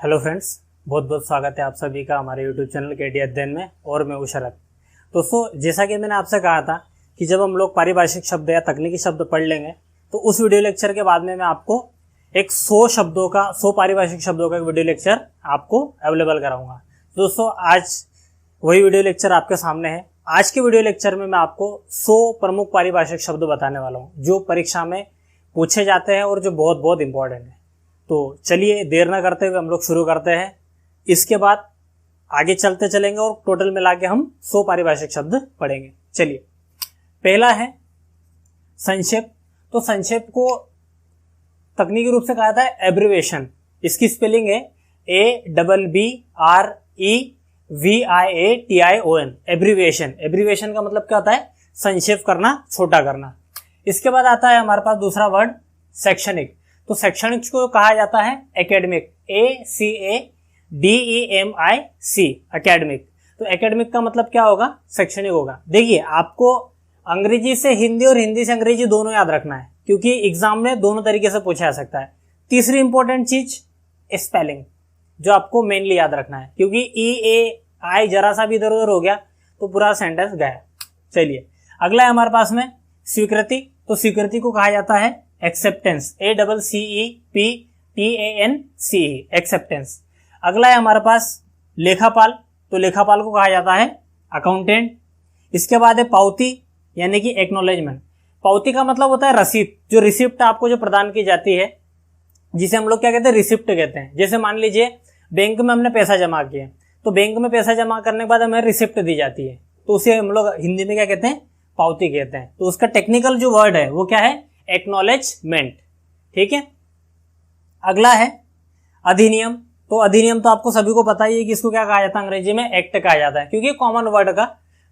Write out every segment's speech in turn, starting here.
Hello friends, बहुत बहुत स्वागत है आप सभी का हमारे यूट्यूब चैनल केडी अध्ययन में। और मैं शरद। दोस्तों, जैसा कि मैंने आपसे कहा था कि जब हम लोग पारिभाषिक शब्द या तकनीकी शब्द पढ़ लेंगे तो उस वीडियो लेक्चर के बाद में मैं आपको एक 100 पारिभाषिक शब्दों का एक वीडियो लेक्चर आपको अवेलेबल कराऊंगा। दोस्तों, आज वही वीडियो लेक्चर आपके सामने है। आज के वीडियो लेक्चर में मैं आपको 100 प्रमुख पारिभाषिक शब्द बताने वाला हूँ जो परीक्षा में पूछे जाते हैं और जो बहुत बहुत इंपॉर्टेंट है। तो चलिए देर न करते हुए हम लोग शुरू करते हैं। इसके बाद आगे चलते चलेंगे और टोटल मिला के हम 100 पारिभाषिक शब्द पढ़ेंगे। चलिए, पहला है संक्षेप। तो संक्षेप को तकनीकी रूप से कहा जाता है एब्रिविएशन। इसकी स्पेलिंग है ABBREVIATION। एब्रिविएशन। एब्रिविएशन का मतलब क्या होता है? संक्षेप करना, छोटा करना। इसके बाद आता है हमारे पास दूसरा वर्ड शैक्षणिक। तो शैक्षणिक को कहा जाता है एकेडमिक। ACADEMIC, academic. तो एकेडमिक का मतलब क्या होगा? शैक्षणिक होगा। देखिए, आपको अंग्रेजी से हिंदी और हिंदी से अंग्रेजी दोनों याद रखना है, क्योंकि एग्जाम में दोनों तरीके से पूछा जा सकता है। तीसरी इंपॉर्टेंट चीज स्पेलिंग, जो आपको मेनली याद रखना है, क्योंकि EAI जरा सा भी इधर उधर हो गया तो पूरा सेंटेंस गया। चलिए, अगला है हमारे पास में स्वीकृति। तो स्वीकृति को कहा जाता है एक्सेप्टेंस। ACCEPTANCE, acceptance. अगला है हमारे पास लेखापाल। तो लेखापाल को कहा जाता है अकाउंटेंट। इसके बाद है पावती, यानी कि एक्नॉलेजमेंट। पावती का मतलब होता है रसीद, जो रिसिप्ट आपको जो प्रदान की जाती है, जिसे हम लोग क्या कहते हैं? रिसिप्ट कहते हैं। जैसे मान लीजिए बैंक में हमने पैसा जमा किया, तो बैंक में पैसा जमा करने के बाद हमें रिसिप्ट दी जाती है, तो उसे हम लोग हिंदी में क्या कहते हैं? पावती कहते हैं। तो उसका टेक्निकल जो वर्ड है वो क्या है? एक्नॉलेजमेंट। ठीक है। अगला है अधिनियम। तो अधिनियम तो आपको सभी को पता ही है कि इसको क्या कहा जाता है? अंग्रेजी में एक्ट कहा जाता है, क्योंकि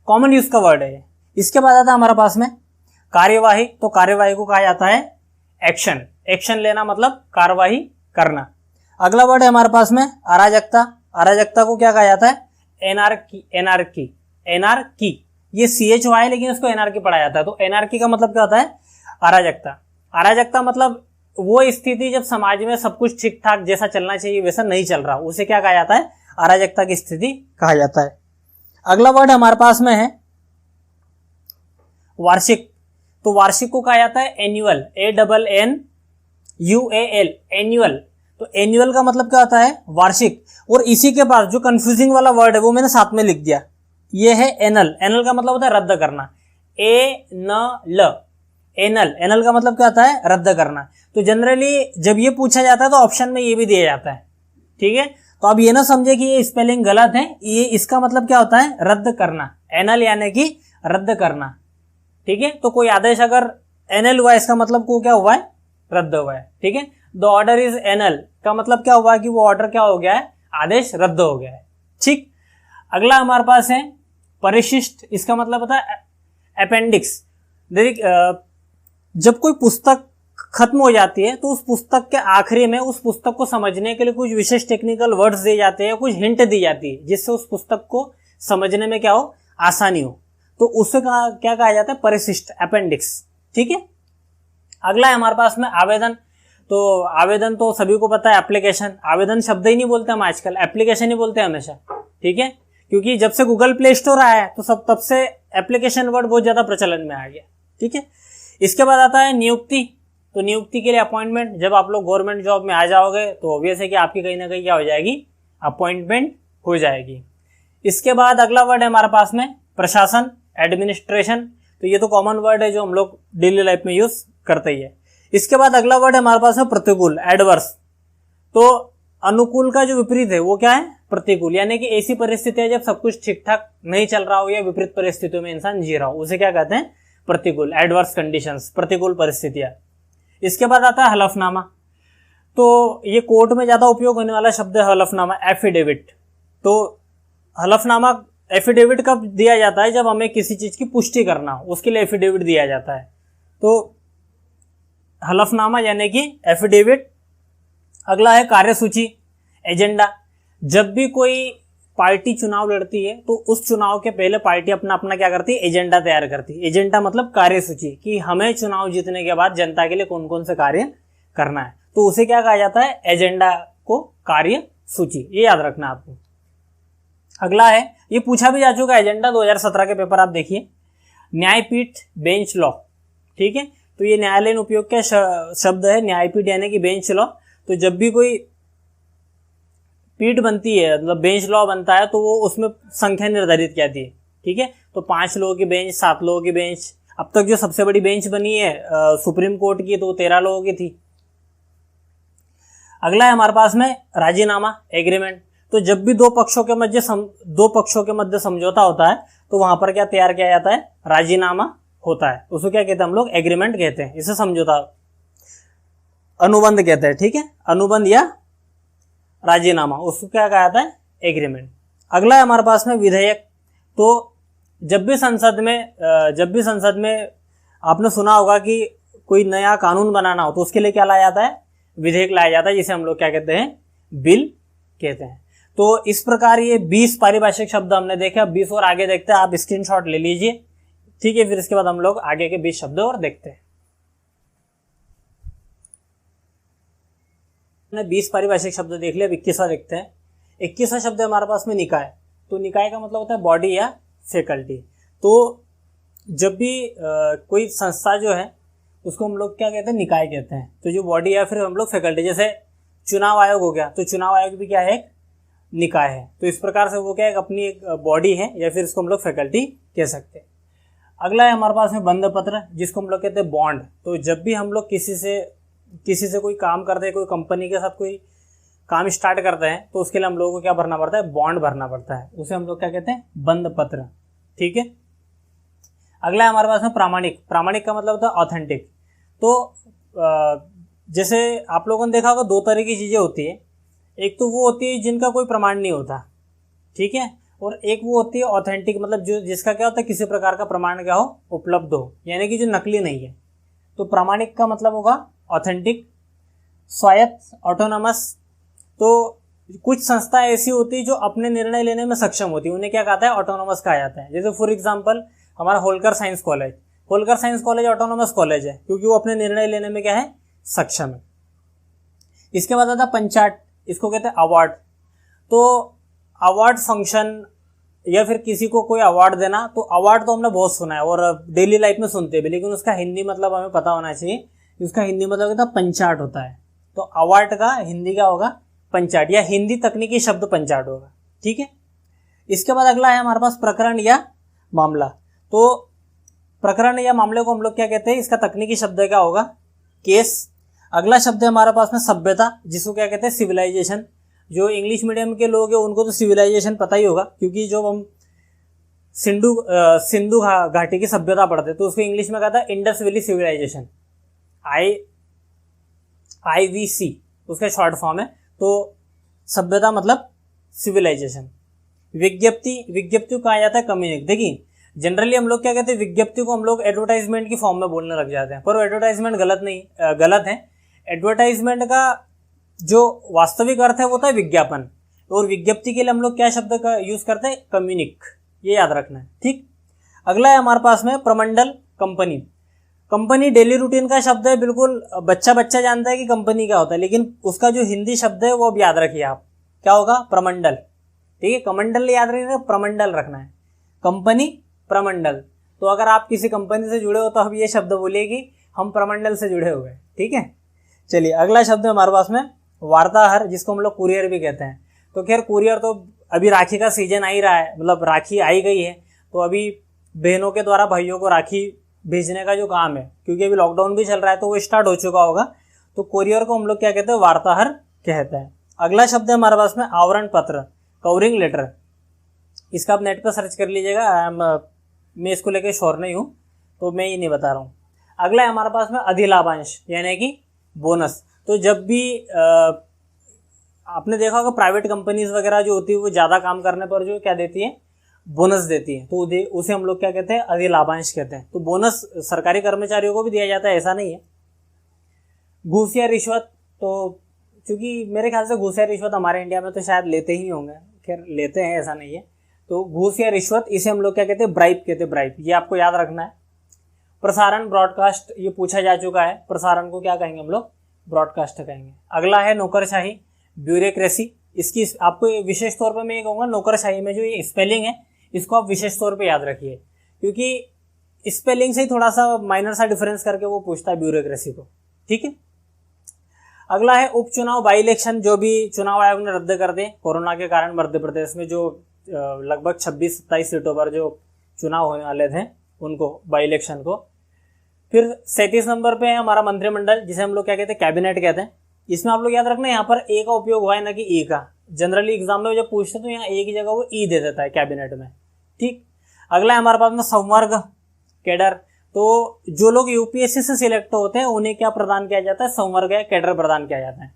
कॉमन यूज का वर्ड है। इसके बाद आता है हमारे पास में कार्यवाही। तो कार्यवाही को कहा जाता है एक्शन। एक्शन लेना मतलब कार्यवाही करना। अगला वर्ड है हमारे पास में अराजकता। अराजकता को क्या कहा जाता है? एनार्की। ये CHY है, लेकिन उसको एनार्की पढ़ा जाता है। तो एनार्की का मतलब क्या होता है? अराजकता। अराजकता मतलब वो स्थिति जब समाज में सब कुछ ठीक ठाक जैसा चलना चाहिए वैसा नहीं चल रहा, उसे क्या कहा जाता है? अराजकता की स्थिति कहा जाता है। अगला वर्ड हमारे पास में है वार्षिक। तो वार्षिक को कहा जाता है एन्युअल। ANNUAL, annual. तो एन्युअल का मतलब क्या होता है? वार्षिक। और इसी के पास जो कंफ्यूजिंग वाला वर्ड है वो मैंने साथ में लिख दिया, ये है एनल। एनल का मतलब होता है रद्द करना। एनल का मतलब क्या होता है? रद्द करना। तो जनरली जब ये पूछा जाता है तो ऑप्शन में ये भी दिया जाता है। ठीक है। तो अब ये ना समझे कि ये स्पेलिंग गलत है, ये इसका मतलब क्या होता है? रद्द करना। एनल यानी कि रद्द करना। ठीक है। तो कोई आदेश अगर एनल हुआ, इसका मतलब को क्या हुआ है? रद्द हुआ है। ठीक है। द ऑर्डर इज एनल का मतलब क्या हुआ कि वो ऑर्डर क्या हो गया है? आदेश रद्द हो गया है। ठीक। अगला हमारे पास है परिशिष्ट। इसका मतलब होता है अपेंडिक्स। जब कोई पुस्तक खत्म हो जाती है तो उस पुस्तक के आखिरी में उस पुस्तक को समझने के लिए कुछ विशेष टेक्निकल वर्ड्स दिए जाते हैं, कुछ हिंट दी जाती है, जिससे उस पुस्तक को समझने में क्या हो? आसानी हो। तो उससे क्या कहा जाता है? परिशिष्ट, अपेंडिक्स। ठीक है। अगला है हमारे पास में आवेदन। तो आवेदन तो सभी को पता है एप्लीकेशन। आवेदन शब्द ही नहीं बोलते हम आजकल, एप्लीकेशन ही बोलते हैं हमेशा। ठीक है। क्योंकि जब से गूगल प्ले स्टोर आया है तो तब से एप्लीकेशन वर्ड बहुत ज्यादा प्रचलन में आ गया। ठीक है। इसके बाद आता है नियुक्ति। तो नियुक्ति के लिए अपॉइंटमेंट। जब आप लोग गवर्नमेंट जॉब में आ जाओगे तो ऑब्वियस है कि आपकी कहीं ना कहीं क्या हो जाएगी? अपॉइंटमेंट हो जाएगी। इसके बाद अगला वर्ड है हमारे पास में प्रशासन, एडमिनिस्ट्रेशन। तो ये तो कॉमन वर्ड है जो हम लोग डेली लाइफ में यूज करते ही है। इसके बाद अगला वर्ड है हमारे पास में प्रतिकूल, एडवर्स। तो अनुकूल का जो विपरीत है वो क्या है? प्रतिकूल। यानी कि ऐसी परिस्थितियां जब सब कुछ ठीक ठाक नहीं चल रहा हो या विपरीत परिस्थितियों में इंसान जी रहा हो, उसे क्या कहते हैं? प्रतिकूल, एडवर्स कंडीशंस, प्रतिकूल परिस्थितियां। इसके बाद आता है हलफनामा। तो ये कोर्ट में ज्यादा उपयोग होने वाला शब्द है हलफनामा, एफिडेविट। तो हलफनामा, एफिडेविट कब दिया जाता है? जब हमें किसी चीज की पुष्टि करना हो, उसके लिए एफिडेविट दिया जाता है। तो हलफनामा यानी कि एफिडेविट। अगला है कार्यसूची, एजेंडा। जब भी कोई पार्टी चुनाव लड़ती है तो उस चुनाव के पहले पार्टी अपना क्या करती है? एजेंडा तैयार करती है। एजेंडा मतलब कार्यसूची, कि हमें चुनाव जीतने के बाद जनता के लिए कौन कौन से कार्य करना है। तो उसे क्या कहा जाता है? एजेंडा को कार्य सूची, ये याद रखना आपको। अगला है, ये पूछा भी जा चुका है एजेंडा 2017 के पेपर, आप देखिए, न्यायपीठ बेंच लॉ। ठीक है, तो ये न्यायालयीन उपयोग का शब्द है, न्यायपीठ यानी कि बेंच लॉ। तो जब भी कोई पीठ बनती है, मतलब बेंच लॉ बनता है, तो वो उसमें संख्या निर्धारित की जाती है। ठीक है, तो 5 लोगों की बेंच, 7 लोगों की बेंच। अब तक जो सबसे बड़ी बेंच बनी है सुप्रीम कोर्ट की, तो 13 लोगों की थी। अगला है हमारे पास में राजीनामा, एग्रीमेंट। तो जब भी दो पक्षों के मध्य समझौता होता है, तो वहां पर क्या तैयार किया जाता है, राजीनामा होता है। उसको क्या कहते हैं हम लोग, एग्रीमेंट कहते हैं। इसे समझौता, अनुबंध कहते हैं। ठीक है, अनुबंध या राजीनामा, उसको क्या कहा जाता है, एग्रीमेंट। अगला है हमारे पास में विधेयक। तो जब भी संसद में आपने सुना होगा कि कोई नया कानून बनाना हो, तो उसके लिए क्या लाया जाता है, विधेयक लाया जाता है, जिसे हम लोग क्या कहते हैं, बिल कहते हैं। तो इस प्रकार ये 20 पारिभाषिक शब्द हमने देखे। अब 20 और आगे देखते हैं, आप स्क्रीनशॉट ले लीजिए। ठीक है, फिर इसके बाद हम लोग आगे के 20 शब्द और देखते हैं। 20 पारिभाषिक शब्द देख लिया, 21वां देखते हैं। 21वां शब्द है हमारे पास में निकाय। तो निकाय का मतलब होता है बॉडी या फैकल्टी। तो जब भी कोई संस्था जो है, उसको हम लोग क्या कहते हैं, निकाय कहते हैं। तो जो बॉडी या फिर हम लोग फैकल्टी, जैसे चुनाव आयोग हो गया, तो चुनाव आयोग भी क्या है, एक निकाय है। तो इस प्रकार से वो क्या है, अपनी एक बॉडी है, या फिर इसको हम लोग फैकल्टी कह सकते हैं। अगला है हमारे पास में बंध पत्र, जिसको हम लोग कहते हैं बॉन्ड। तो जब भी हम लोग किसी से कोई काम करते हैं, कोई कंपनी के साथ कोई काम स्टार्ट करते हैं, तो उसके लिए हम लोगों को क्या भरना पड़ता है, बॉन्ड भरना पड़ता है। उसे हम लोग क्या कहते हैं, बंध पत्र। ठीक है, अगला है हमारे पास में प्रामाणिक। प्रामाणिक का मतलब होता है ऑथेंटिक। तो जैसे आप लोगों ने देखा होगा, 2 तरह की चीजें होती है। एक तो वो होती है जिनका कोई प्रमाण नहीं होता, ठीक है, और एक वो होती है ऑथेंटिक, मतलब जो जिसका क्या होता है, किसी प्रकार का प्रमाण क्या हो, उपलब्ध हो, यानी कि जो नकली नहीं है। तो प्रामाणिक का मतलब होगा ऑथेंटिक। स्वायत्त, ऑटोनमस। तो कुछ संस्था ऐसी होती है जो अपने निर्णय लेने में सक्षम होती है, उन्हें क्या कहता है, ऑटोनमस कहा जाता है। जैसे फॉर एग्जांपल हमारा Holkar science college. Holkar science college autonomous college है, क्योंकि वो अपने निर्णय लेने में क्या है, सक्षम है। इसके बाद आता है पंचाट, इसको कहते हैं अवार्ड। तो अवार्ड फंक्शन या फिर किसी को कोई अवार्ड देना, तो अवार्ड तो हमने बहुत सुना है और डेली लाइफ में सुनते भी, लेकिन उसका हिंदी मतलब हमें पता होना चाहिए। उसका हिंदी मतलब कहता है पंचाट होता है। तो अवार्ड का हिंदी क्या होगा, पंचाट, या हिंदी तकनीकी शब्द पंचाट होगा। ठीक है, इसके बाद अगला है हमारे पास प्रकरण या मामला। तो प्रकरण या मामले को हम लोग क्या कहते हैं, इसका तकनीकी शब्द क्या होगा, केस। अगला शब्द है हमारे पास में सभ्यता, जिसको क्या कहते हैं, सिविलाइजेशन। जो इंग्लिश मीडियम के लोग हैं उनको तो सिविलाइजेशन पता ही होगा, क्योंकि जो हम सिंधु घाटी की सभ्यता पढ़ते हैं, तो उसको इंग्लिश में कहता है इंडस वैली सिविलाइजेशन, IVC उसका शॉर्ट फॉर्म है। तो सभ्यता मतलब सिविलाइजेशन। विज्ञप्ति को कहा जाता है कम्युनिक। देखिए जनरली हम लोग क्या कहते हैं, विज्ञप्ति को हम लोग एडवर्टाइजमेंट की फॉर्म में बोलने लग जाते हैं, पर एडवर्टाइजमेंट गलत है। एडवर्टाइजमेंट का जो वास्तविक अर्थ है वो होता है विज्ञापन, और विज्ञप्ति के लिए हम लोग क्या शब्द का यूज करते हैं, कम्युनिक। ये याद रखना है। ठीक, अगला है हमारे पास में प्रमंडल, कंपनी। कंपनी डेली रूटीन का शब्द है, बिल्कुल बच्चा जानता है कि कंपनी क्या होता है, लेकिन उसका जो हिंदी शब्द है वो अब याद रखिए आप, क्या होगा, प्रमंडल। ठीक है, कमंडल याद रखिए, प्रमंडल रखना है, कंपनी प्रमंडल। तो अगर आप किसी कंपनी से जुड़े हो तो अब ये शब्द बोलिए कि हम प्रमंडल से जुड़े हुए हैं। ठीक है, चलिए अगला शब्द है हमारे पास में वार्ताहर, जिसको हम लोग कुरियर भी कहते हैं। तो खैर कुरियर तो अभी राखी का सीजन आ ही रहा है, मतलब राखी आई गई है, तो अभी बहनों के द्वारा भाइयों को राखी भेजने का जो काम है, क्योंकि अभी लॉकडाउन भी चल रहा है तो वो स्टार्ट हो चुका होगा, तो कुरियर को हम लोग क्या कहते हैं, वार्ताहर कहते हैं। अगला शब्द है हमारे पास में आवरण पत्र, कवरिंग लेटर। इसका आप नेट पर सर्च कर लीजिएगा, मैं इसको लेके श्योर नहीं हूँ तो मैं ये नहीं बता रहा हूँ। अगला है हमारे पास में अधिलाभांश, यानी कि बोनस। तो जब भी आपने देखा होगा प्राइवेट कंपनीज वगैरह जो होती है वो ज़्यादा काम करने पर जो क्या देती है, बोनस देती है, तो उसे हम लोग क्या कहते हैं, अधिलाभांश कहते हैं। तो बोनस सरकारी कर्मचारियों को भी दिया जाता है, ऐसा नहीं है। घूस या रिश्वत, तो चूंकि मेरे ख्याल से घूस या रिश्वत हमारे इंडिया में तो शायद लेते ही होंगे, खैर लेते हैं ऐसा नहीं है। तो घूस या रिश्वत, इसे हम लोग क्या कहते हैं, ब्राइब कहते हैं, ब्राइब। ये आपको याद रखना है। प्रसारण, ब्रॉडकास्ट, ये पूछा जा चुका है। प्रसारण को क्या कहेंगे हम लोग, ब्रॉडकास्ट कहेंगे। अगला है नौकरशाही, ब्यूरोक्रेसी, इसकी आपको विशेष तौर पर मैं ये कहूँगा, नौकरशाही में जो ये स्पेलिंग है इसको आप विशेष तौर पे याद रखिए, क्योंकि स्पेलिंग से ही थोड़ा सा माइनर सा डिफरेंस करके वो पूछता है ब्यूरोक्रेसी को। ठीक है, अगला है उपचुनाव, बाई इलेक्शन। जो भी चुनाव आयोग ने रद्द कर दिए कोरोना के कारण मध्य प्रदेश में, जो लगभग 26-27 सीटों पर जो चुनाव होने वाले थे उनको, बाई इलेक्शन को। फिर 37 नंबर पे है हमारा मंत्रिमंडल, जिसे हम लोग क्या कहते हैं, कैबिनेट कहते हैं। इसमें आप लोग याद रखना यहाँ पर ए का उपयोग हुआ है ना कि ई का। जनरली एग्जाम में जब पूछते तो यहाँ ए की जगह वो ई दे देता है कैबिनेट में। ठीक, अगला है हमारे पास में संवर्ग कैडर। तो जो लोग यूपीएससी से सिलेक्ट होते हैं उन्हें क्या प्रदान किया जाता है, संवर्ग या कैडर प्रदान किया जाता है।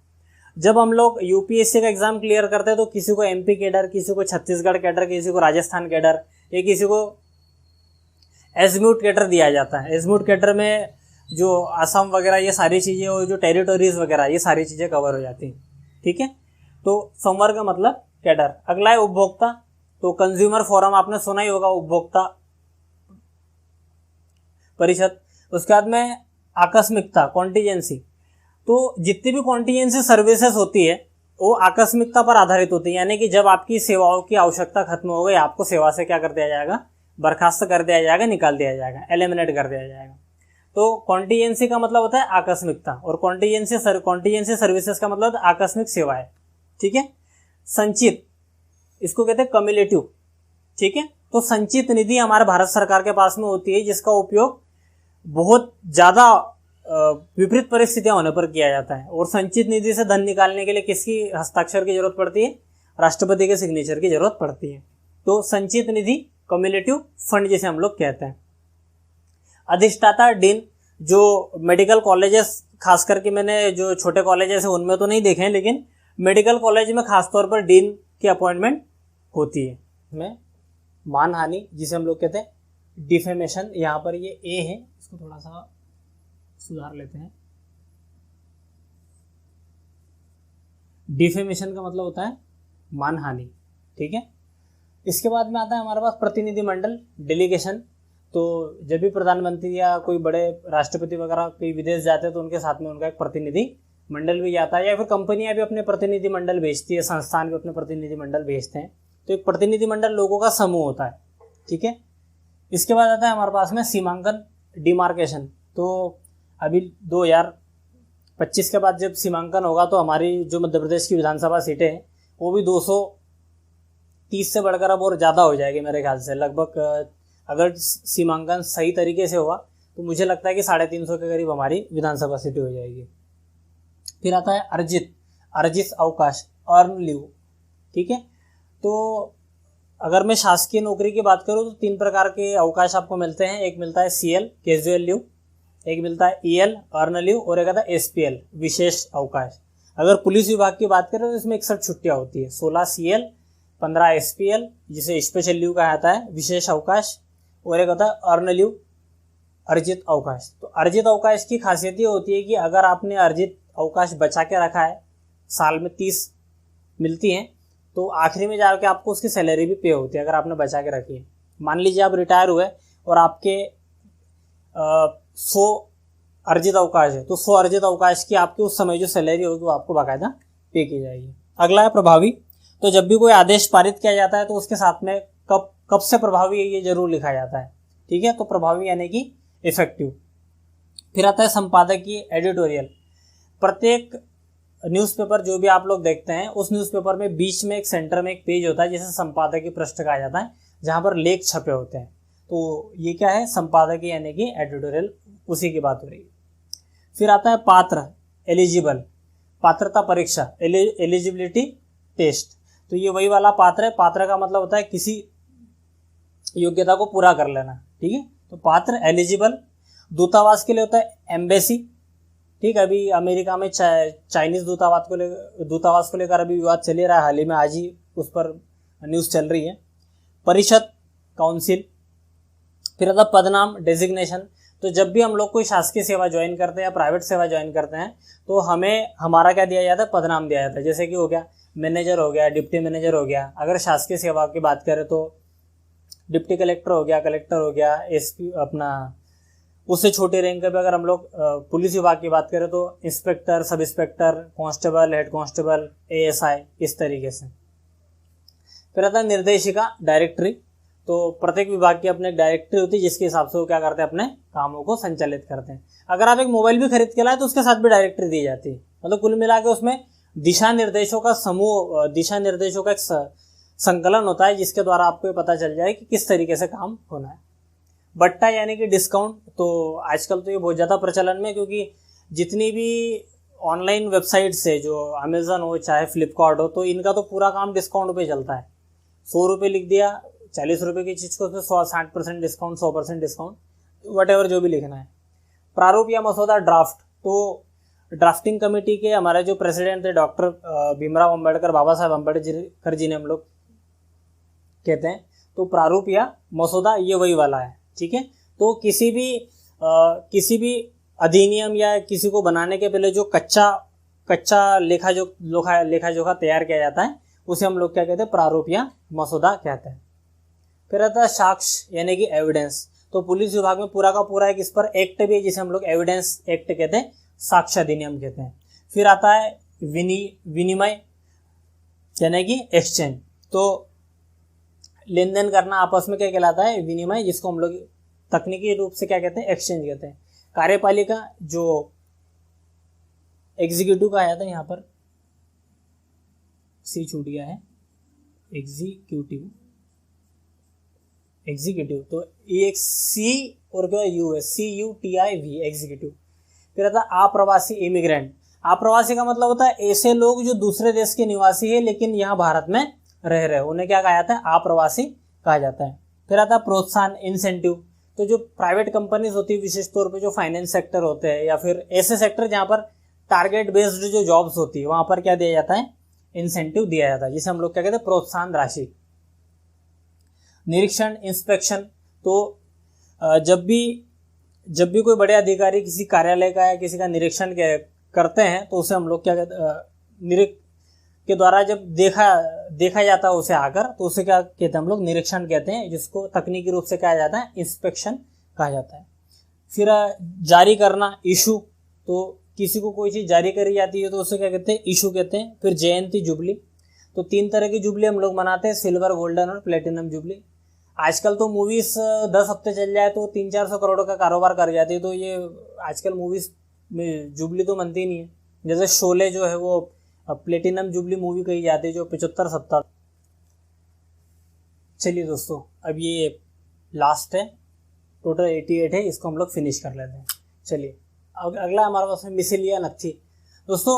जब हम लोग यूपीएससी का एग्जाम क्लियर करते हैं तो किसी को एमपी कैडर, किसी को छत्तीसगढ़ कैडर, किसी को राजस्थान कैडर, या किसी को एजम्यूट कैडर दिया जाता है। एजम्यूट कैडर में जो असम वगैरह ये सारी चीज़ें और जो टेरिटोरीज वगैरह ये सारी चीज़ें कवर हो जाती हैं। ठीक है, तो संवर्ग का मतलब कैडर। अगला है उपभोक्ता। तो कंज्यूमर फोरम आपने सुना ही होगा, उपभोक्ता परिषद। उसके बाद में आकस्मिकता, कॉन्टीजेंसी। तो जितनी भी कॉन्टीजेंसी सर्विसेज होती है वो आकस्मिकता पर आधारित होती है, यानी कि जब आपकी सेवाओं की आवश्यकता खत्म हो गई, आपको सेवा से क्या कर दिया जाएगा, बर्खास्त कर दिया जाएगा, निकाल दिया जाएगा, एलिमिनेट कर दिया जाएगा। तो कॉन्टीजेंसी का मतलब होता है आकस्मिकता, और कॉन्टीजेंसी सर्विसेज का मतलब आकस्मिक सेवाएं। ठीक है, संचित, इसको कहते हैं कम्युलेटिव। ठीक है, तो संचित निधि हमारे भारत सरकार के पास में होती है, जिसका उपयोग बहुत ज्यादा विपरीत परिस्थितियां होने पर किया जाता है। और संचित निधि से धन निकालने के लिए किसकी हस्ताक्षर की जरूरत पड़ती है, राष्ट्रपति के सिग्नेचर की जरूरत पड़ती है। तो संचित निधि, कम्युलेटिव फंड जिसे हम लोग कहते हैं। अधिष्ठाता, डीन। जो मेडिकल कॉलेजेस, खास करके मैंने जो छोटे कॉलेजेस हैं उनमें तो नहीं देखे हैं, लेकिन मेडिकल कॉलेज में खासतौर पर डीन की अपॉइंटमेंट होती है। में मानहानि, जिसे हम लोग कहते हैं डिफेमेशन, यहाँ पर ये ए है, इसको थोड़ा सा सुधार लेते हैं। डिफेमेशन का मतलब होता है मानहानि। ठीक है, इसके बाद में आता है हमारे पास प्रतिनिधिमंडल, डेलीगेशन। तो जब भी प्रधानमंत्री या कोई बड़े राष्ट्रपति वगैरह कोई विदेश जाते हैं तो उनके साथ में उनका एक प्रतिनिधि मंडल भी जाता है, या फिर कंपनियां भी अपने प्रतिनिधि मंडल भेजती है, संस्थान भी अपने प्रतिनिधि मंडल भेजते हैं। तो एक प्रतिनिधि मंडल लोगों का समूह होता है। ठीक है, इसके बाद आता है हमारे पास में सीमांकन, डिमार्केशन। तो अभी 2025 के बाद जब सीमांकन होगा तो हमारी जो मध्य प्रदेश की विधानसभा सीटें हैं वो भी 230 से बढ़कर अब और ज़्यादा हो जाएगी मेरे ख्याल से। लगभग अगर सीमांकन सही तरीके से हुआ तो मुझे लगता है कि 350 के करीब हमारी विधानसभा सीटें हो जाएगी। फिर आता है अर्जित अवकाश, अर्न लीव। ठीक है, तो अगर मैं शासकीय नौकरी की बात करूँ तो 3 प्रकार के अवकाश आपको मिलते हैं। एक मिलता है CL, कैजुअल लीव, एक मिलता है EL, अर्न लीव, और एक आता है SPL, विशेष अवकाश। अगर पुलिस विभाग की बात करें तो इसमें 61 छुट्टियां होती है, 16 CL, 15 SPL, जिसे स्पेशल लीव कहा जाता है, विशेष अवकाश, और एक होता है अर्न लीव, अर्जित अवकाश। तो अर्जित अवकाश की खासियत ये होती है कि अगर आपने अर्जित अवकाश बचा के रखा है, साल में 30 मिलती हैं, तो आखिरी में जाकर आपको उसकी सैलरी भी पे होती है अगर आपने बचा के रखी है। मान लीजिए आप रिटायर हुए और आपके 100 अर्जित अवकाश है, तो 100 अर्जित अवकाश की आपकी उस समय जो सैलरी होगी वो आपको बाकायदा पे की जाएगी। अगला है प्रभावी। तो जब भी कोई आदेश पारित किया जाता है तो उसके साथ में कब से प्रभावी है ये जरूर लिखा जाता है। ठीक है, तो प्रभावी यानी कि इफेक्टिव। फिर आता है संपादकीय, एडिटोरियल। प्रत्येक न्यूज़पेपर जो भी आप लोग देखते हैं उस न्यूज़पेपर में बीच में एक सेंटर में एक पेज होता है जिसे संपादकीय पृष्ठ कहा जाता है, जहां पर लेख छपे होते हैं। तो ये क्या है, संपादकीय यानी कि एडिटोरियल, उसी की बात हो रही है। फिर आता है पात्र, एलिजिबल, पात्रता परीक्षा, एलिजिबिलिटी टेस्ट। तो ये वही वाला पात्र है। पात्र का मतलब होता है किसी योग्यता को पूरा कर लेना। ठीक है, तो पात्र, एलिजिबल। दूतावास के लिए होता है एम्बेसी। ठीक है, अभी अमेरिका में चाइनीज दूतावास को लेकर अभी विवाद चल रहा है, हाल ही में आज ही उस पर न्यूज़ चल रही है। परिषद, काउंसिल। फिर आता पदनाम, डेजिग्नेशन। तो जब भी हम लोग कोई शासकीय सेवा ज्वाइन करते हैं या प्राइवेट सेवा ज्वाइन करते हैं तो हमें हमारा क्या दिया जाता है, पदनाम दिया जाता है। जैसे कि हो गया मैनेजर हो गया, डिप्टी मैनेजर हो गया। अगर शासकीय सेवा की बात करें तो डिप्टी कलेक्टर हो गया, कलेक्टर हो गया, SP अपना उससे छोटे रैंक पे अगर हम लोग पुलिस विभाग की बात करें तो inspector, sub inspector, constable, head constable, ASI, इस तरीके से। फिर आता है निर्देशिका, डायरेक्टरी। तो प्रत्येक विभाग की अपने एक डायरेक्टरी होती है जिसके हिसाब से वो क्या करते हैं, अपने कामों को संचालित करते हैं। अगर आप एक मोबाइल भी खरीद के लाए तो उसके साथ भी डायरेक्टरी दी जाती है। मतलब कुल मिला के उसमें दिशा निर्देशों का समूह, दिशा निर्देशों का एक संकलन होता है जिसके द्वारा आपको पता चल जाए कि किस तरीके से काम होना है। बट्टा यानी कि डिस्काउंट। तो आजकल तो ये बहुत ज़्यादा प्रचलन में, क्योंकि जितनी भी ऑनलाइन वेबसाइट्स है, जो अमेजन हो चाहे फ्लिपकार्ट हो, तो इनका तो पूरा काम डिस्काउंट पे चलता है। 100 रुपये लिख दिया, 40 रुपये की चीज़ को उसमें 60% डिस्काउंट, 100% डिस्काउंट, वट एवर जो भी लिखना है। प्रारूप या मसौदा, ड्राफ्ट। तो ड्राफ्टिंग कमेटी के हमारे जो प्रेसिडेंट थे डॉक्टर भीमराव अम्बेडकर, बाबा साहब अम्बेडकर जी ने हम लोग कहते हैं। तो प्रारूप या मसौदा ये वही वाला है, ठीक है। तो किसी भी अधिनियम या किसी को बनाने के पहले जो कच्चा लेखा जोखा तैयार किया जाता है उसे हम लोग क्या कहते हैं, प्रारूप या मसौदा कहते हैं। फिर आता है साक्ष्य यानी कि एविडेंस। तो पुलिस विभाग में पूरा का पूरा एक इस पर एक्ट भी है जिसे हम लोग एविडेंस एक्ट कहते हैं, साक्ष्य अधिनियम कहते हैं। फिर आता है विनिमय यानी कि एक्सचेंज। तो लेन देन करना आपस में क्या कहलाता है, विनिमय, जिसको हम लोग तकनीकी रूप से क्या कहते हैं, एक्सचेंज कहते हैं। कार्यपालिका, जो एग्जीक्यूटिव का आया था, यहाँ पर सी छूट गया है, एग्जीक्यूटिव, तो एक सी और क्या यू है, CUTIV, एग्जीक्यूटिव। फिर आता है अप्रवासी, इमिग्रेंट। अप्रवासी का मतलब होता है ऐसे लोग जो दूसरे देश के निवासी है लेकिन यहाँ भारत में रह रहे, उन्हें क्या कहा जाता है, अप्रवासी कहा जाता है। फिर आता है प्रोत्साहन, इंसेंटिव। तो जो प्राइवेट कंपनीज होती है, विशेष तौर पे जो फाइनेंस सेक्टर होते हैं या फिर ऐसे सेक्टर जहाँ पर टारगेट बेस्ड जो जॉब्स होती है, वहाँ पर क्या दिया जाता है, इंसेंटिव दिया जाता है, जिसे हम लोग क्या कहते हैं, प्रोत्साहन राशि। निरीक्षण, इंस्पेक्शन। तो जब भी कोई बड़े अधिकारी किसी कार्यालय का या किसी का निरीक्षण करते हैं तो उसे हम लोग क्या कहते हैं, के द्वारा जब देखा जाता है उसे आकर, तो उसे क्या कहते हैं, हम लोग निरीक्षण कहते हैं, जिसको तकनीकी रूप से कहा जाता है, इंस्पेक्शन कहा जाता है। फिर जारी करना, इशू। तो किसी को कोई चीज़ जारी करी जाती है तो उसे क्या कहते हैं, इशू कहते हैं। फिर जयंती, जुबली। तो 3 तरह की जुबली हम लोग मनाते हैं, सिल्वर, गोल्डन और प्लेटिनम जुबली। आजकल तो मूवीज 10 हफ्ते चल जाए तो 300-400 करोड़ का कारोबार कर जाती है, तो ये आजकल मूवीज में जुबली तो मनती नहीं है। जैसे शोले जो है वो प्लेटिनम जुबली मूवी कही जाती है, जो 75-70। चलिए दोस्तों, अब ये लास्ट है, टोटल 88 है, इसको हम लोग फिनिश कर लेते हैं। चलिए अब अगला हमारे पास में मिसेलिया नथी। दोस्तों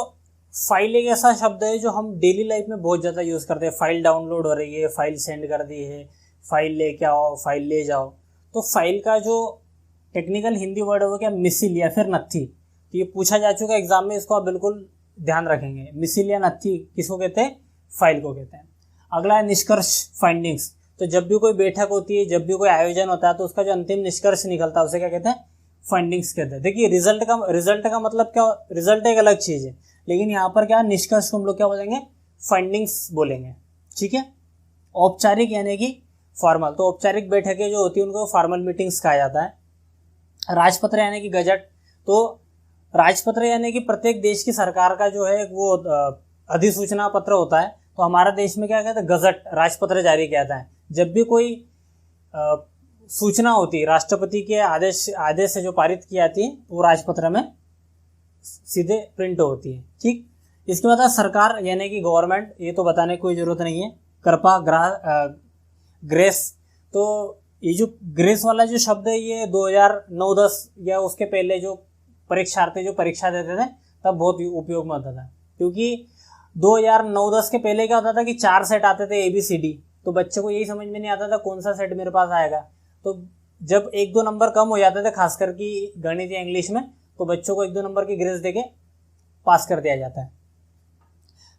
फाइल एक ऐसा शब्द है जो हम डेली लाइफ में बहुत ज़्यादा यूज़ करते हैं। फाइल डाउनलोड हो रही है, फाइल सेंड कर दी है, फाइल लेके आओ, फाइल ले जाओ। तो फाइल का जो टेक्निकल हिंदी वर्ड है वो क्या, मिसिल या फिर नत्थी। तो ये पूछा जा चुका है एग्जाम में, इसको आप बिल्कुल ध्यान रखेंगे। मिसिल या नत्थी किसको कहते हैं, फाइल को कहते हैं। अगला है निष्कर्ष, फाइंडिंग्स। तो जब भी कोई बैठक होती है, जब भी कोई आयोजन होता है, तो उसका जो अंतिम निष्कर्ष निकलता है उसे क्या कहते हैं, फाइंडिंग्स कहते हैं। देखिए रिजल्ट का मतलब क्या, रिजल्ट एक अलग चीज़ है, लेकिन यहाँ पर क्या, निष्कर्ष को हम लोग क्या बोलेंगे, फाइंडिंग्स बोलेंगे, ठीक है। औपचारिक यानी कि फॉर्मल। तो औपचारिक बैठकें जो होती है उनको फॉर्मल मीटिंग्स कहा जाता है। राजपत्र यानी कि गजट। तो राजपत्र यानी कि प्रत्येक देश की सरकार का जो है वो अधिसूचना पत्र होता है। तो हमारा देश में क्या कहते हैं, गजट, राजपत्र जारी किया जाता है। जब भी कोई सूचना होती है राष्ट्रपति के आदेश से जो पारित की जाती है वो राजपत्र में सीधे प्रिंट होती है, ठीक। इसके बाद सरकार यानी कि गवर्नमेंट, ये तो बताने की कोई ज़रूरत नहीं है। कृपा, ग्रेस। तो ये जो ग्रेस वाला जो शब्द है ये 2009-10 या उसके पहले जो परीक्षार्थी जो परीक्षा देते थे तब बहुत उपयोग में होता था, क्योंकि 2009-10 के पहले क्या होता था कि 4 सेट आते थे ABCD। तो बच्चे को यही समझ में नहीं आता था कौन सा सेट मेरे पास आएगा। तो जब 1-2 नंबर कम हो जाते थे, खासकर कि गणित या इंग्लिश में, तो बच्चों को 1-2 नंबर की ग्रेस देके पास कर दिया जाता है।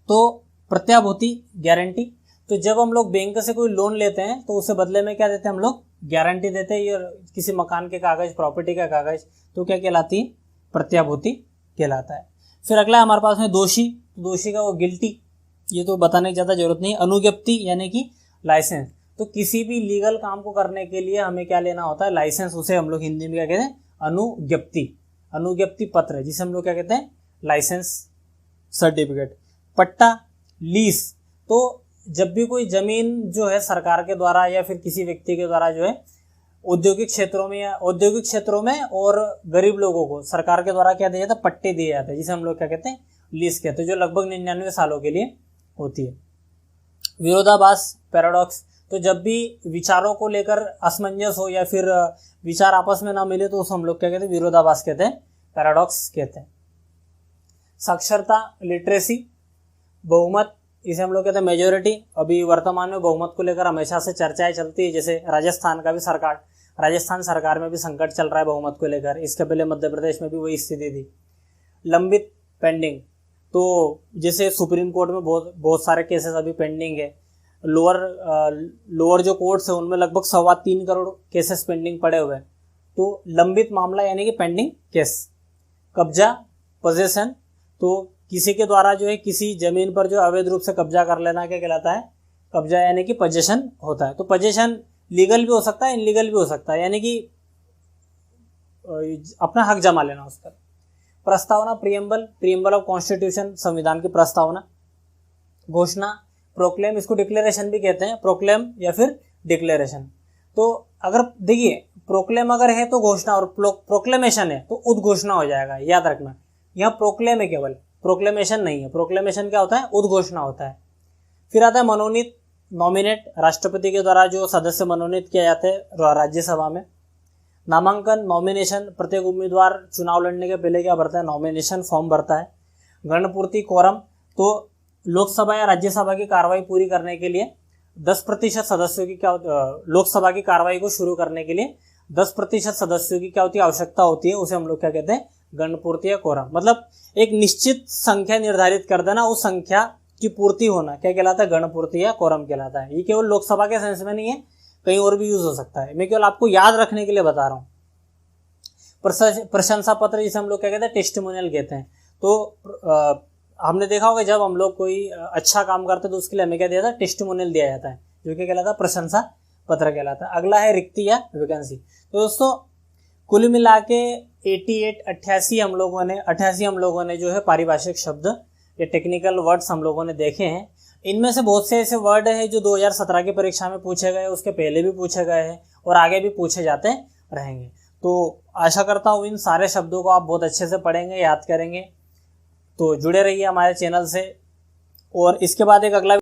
तो प्रत्याभूति, गारंटी। तो जब हम लोग बैंक से कोई लोन लेते हैं तो उससे बदले में क्या देते हैं, हम लोग गारंटी देते हैं। ये किसी मकान के कागज, प्रॉपर्टी का कागज, तो क्या कहलाती है, प्रत्याभूति कहलाता है। फिर अगला हमारे पास में दोषी। दोषी का वो गिल्टी, ये तो बताने की ज़्यादा जरूरत नहीं। अनुज्ञप्ति यानी कि लाइसेंस। तो किसी भी लीगल काम को करने के लिए हमें क्या लेना होता है, लाइसेंस। उसे हम लोग हिंदी में क्या कहते हैं, अनुज्ञप्ति, अनुज्ञप्ति पत्र जिसे हम लोग क्या कहते हैं, लाइसेंस सर्टिफिकेट। पट्टा, लीज, तो जब भी कोई जमीन जो है सरकार के द्वारा या फिर किसी व्यक्ति के द्वारा जो है औद्योगिक क्षेत्रों में और गरीब लोगों को सरकार के द्वारा क्या दिया जाता है, पट्टे दिए जाते हैं, जिसे हम लोग क्या कहते हैं, लीज कहते हैं, जो लगभग 99 सालों के लिए होती है। विरोधाभास, पैराडॉक्स, तो जब भी विचारों को लेकर असमंजस हो या फिर विचार आपस में ना मिले तो उसे हम लोग क्या कहते हैं, विरोधाभास कहते हैं, पैराडॉक्स कहते हैं। साक्षरता, लिटरेसी, बहुमत, इसे हम लोग कहते हैं मेजोरिटी। अभी वर्तमान में बहुमत को लेकर हमेशा से चर्चाएं चलती है, जैसे राजस्थान सरकार में भी संकट चल रहा है बहुमत को लेकर, इसके पहले मध्य प्रदेश में भी वही स्थिति थी। लंबित, पेंडिंग, तो जैसे सुप्रीम कोर्ट में बहुत सारे केसेस अभी पेंडिंग है। लोअर जो कोर्ट्स है उनमें लगभग 3.25 करोड़ केसेस पेंडिंग पड़े हुए हैं, तो लंबित मामला यानी कि पेंडिंग केस। कब्जा, पोजेशन, तो किसी के द्वारा जो है किसी जमीन पर जो अवैध रूप से कब्जा कर लेना क्या कहलाता है, कब्जा यानी कि पोजेशन होता है। तो पोजेशन लीगल भी हो सकता है, इनलीगल भी हो सकता है, यानी कि अपना हक जमा लेना उस पर। प्रस्तावना, प्रीएम्बल ऑफ कॉन्स्टिट्यूशन, संविधान की प्रस्तावना। घोषणा, प्रोक्लेम, इसको डिक्लेरेशन भी कहते हैं, प्रोक्लेम या फिर डिक्लेरेशन। तो अगर देखिए प्रोक्लेम अगर है तो घोषणा, और प्रोक्लेमेशन है तो उद्घोषणा हो जाएगा, याद रखना। यहाँ प्रोक्लेम है केवल, प्रोक्लेमेशन नहीं है। प्रोक्लेमेशन क्या होता है, उद्घोषणा होता है। फिर आता है मनोनीत, नॉमिनेट, राष्ट्रपति के द्वारा जो सदस्य मनोनीत किए जाते हैं राज्यसभा में। नामांकन, नॉमिनेशन, प्रत्येक उम्मीदवार चुनाव लड़ने के पहले क्या भरता है, नॉमिनेशन फॉर्म भरता है। गणपूर्ति, कोरम, तो लोकसभा या राज्यसभा की कार्रवाई पूरी करने के लिए 10% सदस्यों की लोकसभा की कार्रवाई को शुरू करने के लिए 10% सदस्यों की क्या होती है, आवश्यकता होती है, उसे हम लोग क्या कहते हैं, गणपूर्ति या कोरम। मतलब एक निश्चित संख्या निर्धारित कर देना, उस संख्या की पूर्ति होना क्या कहलाता है, गणपूर्ति या कोरम कहलाता है। ये केवल लोकसभा के सेंस में नहीं है, कहीं और भी यूज हो सकता है, मैं केवल आपको याद रखने के लिए बता रहा हूँ। प्रशंसा पत्र, जिसे हम लोग क्या कहते हैं, टेस्टिमोनियल कहते हैं। तो हमने देखा होगा जब हम लोग कोई अच्छा काम करते हैं तो उसके लिए हमें क्या दिया जाता है, टेस्टिमोनियल दिया जाता है, जो क्या कहलाता है, प्रशंसा पत्र कहलाता है। अगला है रिक्ति या वैकेंसी। तो दोस्तों कुल मिला के 88 हम लोगों ने जो है पारिभाषिक शब्द या टेक्निकल वर्ड्स हम लोगों ने देखे हैं। इनमें से बहुत से ऐसे वर्ड है जो 2017 की परीक्षा में पूछे गए, उसके पहले भी पूछे गए हैं और आगे भी पूछे जाते रहेंगे। तो आशा करता हूँ इन सारे शब्दों को आप बहुत अच्छे से पढ़ेंगे, याद करेंगे। तो जुड़े रहिए हमारे चैनल से। और इसके बाद एक अगला